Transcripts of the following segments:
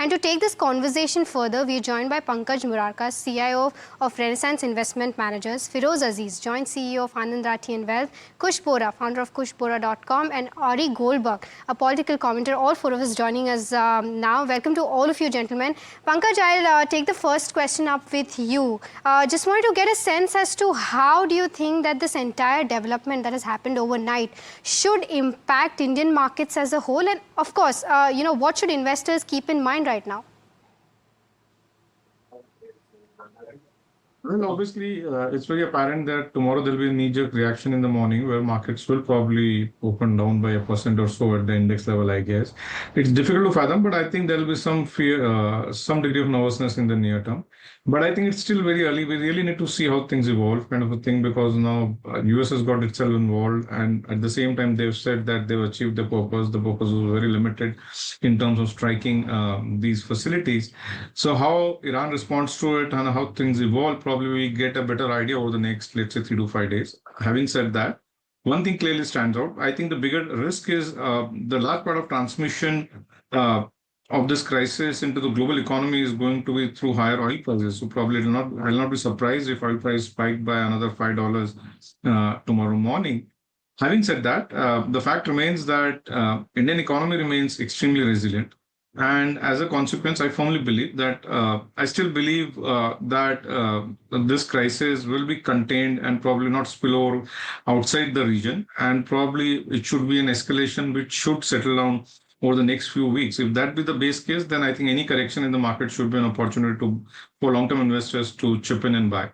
And to take this conversation further, we are joined by Pankaj Murarka, CIO of Renaissance Investment Managers, Firoz Aziz, Joint CEO of Anand Rathi and Wealth, Kush Bora, founder of kushbora.com, and Ari Goldberg, a political commentator. All four of us joining us now. Welcome to all of you, gentlemen. Pankaj, I'll take the first question up with you. Just wanted to get a sense as to how do you think that this entire development that has happened overnight should impact Indian markets as a whole, and of course, what should investors keep in mind right now? Well, obviously, it's very apparent that tomorrow there will be a knee-jerk reaction in the morning where markets will probably open down by 1% or so at the index level, I guess. It's difficult to fathom, but I think there will be some fear, some degree of nervousness in the near term. But I think it's still very early. We really need to see how things evolve, kind of a thing, because now US has got itself involved, and at the same time they've said that they've achieved the purpose. The purpose was very limited in terms of striking these facilities. So how Iran responds to it and how things evolve, probably we get a better idea over the next, let's say, 3 to 5 days. Having said that, one thing clearly stands out. I think the bigger risk is the large part of transmission of this crisis into the global economy is going to be through higher oil prices. So probably I'll not be surprised if oil price spiked by another $5 tomorrow morning. Having said that, the fact remains that Indian economy remains extremely resilient. And as a consequence, I firmly believe that I still believe that this crisis will be contained and probably not spill over outside the region. And probably it should be an escalation which should settle down over the next few weeks. If that be the base case, then I think any correction in the market should be an opportunity for long-term investors to chip in and buy.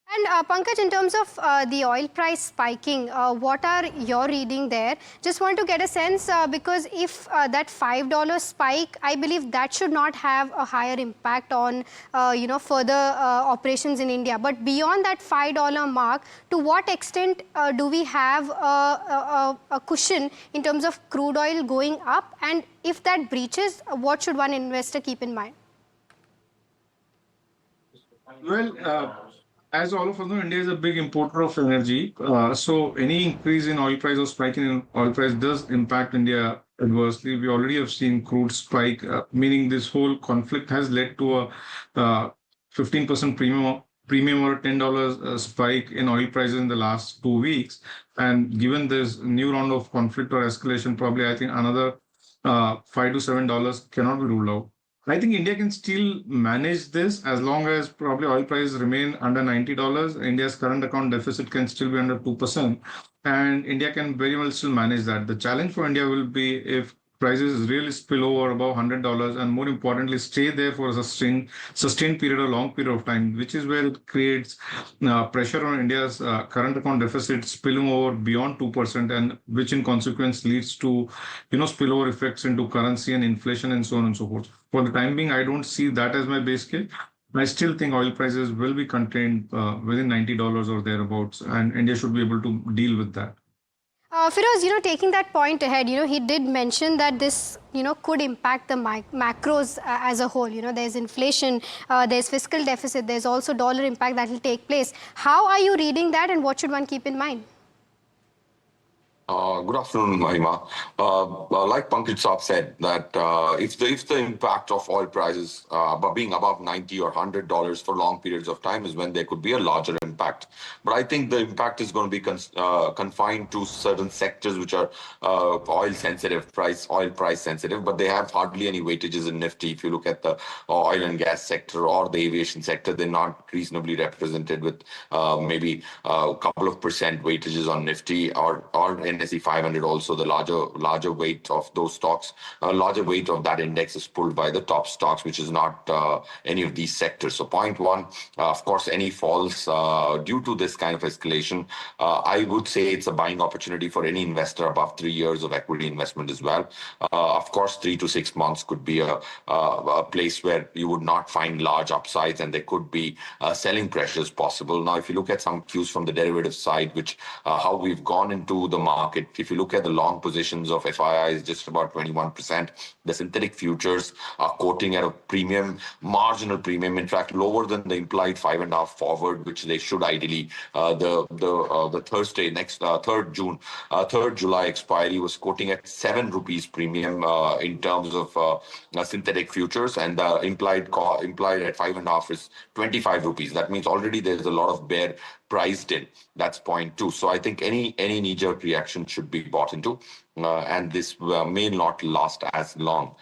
And Pankaj, in terms of the oil price spiking, what are your reading there? Just want to get a sense because if that $5 spike, I believe that should not have a higher impact on further operations in India. But beyond that $5 mark, to what extent do we have a cushion in terms of crude oil going up? And if that breaches, what should one investor keep in mind? Well, as all of us know, India is a big importer of energy. So any increase in oil price or spike in oil price does impact India adversely. We already have seen crude spike, meaning this whole conflict has led to a 15% premium or $10 spike in oil prices in the last 2 weeks. And given this new round of conflict or escalation, probably I think another $5 to $7 cannot be ruled out. I think India can still manage this as long as probably oil prices remain under $90. India's current account deficit can still be under 2%, and India can very well still manage that. The challenge for India will be if prices really spill over above $100 and more importantly stay there for a sustained period or long period of time, which is where it creates pressure on India's current account deficit spilling over beyond 2%, and which in consequence leads to spillover effects into currency and inflation and so on and so forth. For the time being, I don't see that as my base case. I still think oil prices will be contained within $90 or thereabouts, and India should be able to deal with that. Firoz, taking that point ahead, he did mention that this, could impact the macros as a whole. There's inflation, there's fiscal deficit, there's also dollar impact that will take place. How are you reading that, and what should one keep in mind? Good afternoon, Mahima. Like Pankaj Saab said, that if the impact of oil prices being above $90 or $100 for long periods of time is when there could be a larger impact. But I think the impact is going to be confined to certain sectors which are oil price sensitive, but they have hardly any weightages in Nifty. If you look at the oil and gas sector or the aviation sector, they're not reasonably represented with maybe a couple of percent weightages on Nifty or NSE 500 also. The larger weight of those stocks, a larger weight of that index is pulled by the top stocks, which is not any of these sectors. So point one, of course, any falls due to this kind of escalation, I would say it's a buying opportunity for any investor above 3 years of equity investment as well. Of course, 3 to 6 months could be a place where you would not find large upsides and there could be selling pressures possible. Now, if you look at some cues from the derivative side, which how we've gone into the market market. If you look at the long positions of FII, is just about 21%. The synthetic futures are quoting at a premium, marginal premium, in fact, lower than the implied 5.5 forward, which they should ideally. The Thursday next 3rd June, 3rd July expiry was quoting at 7 rupees premium in terms of synthetic futures, and the implied at 5.5 is 25 rupees. That means already there's a lot of bear priced in. That's point two. So I think any knee-jerk reaction should be bought into, and this may not last as long.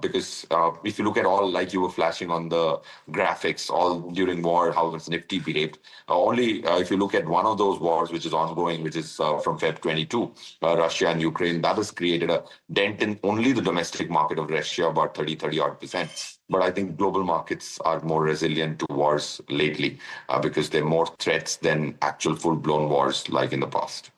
Because if you look at all, like you were flashing on the graphics, all during war, how it's Nifty behaved. Only if you look at one of those wars, which is ongoing, which is from Feb 22, Russia and Ukraine, that has created a dent in only the domestic market of Russia, about 30 odd percent. But I think global markets are more resilient to wars lately because they're more threats than actual full-blown wars like in the past.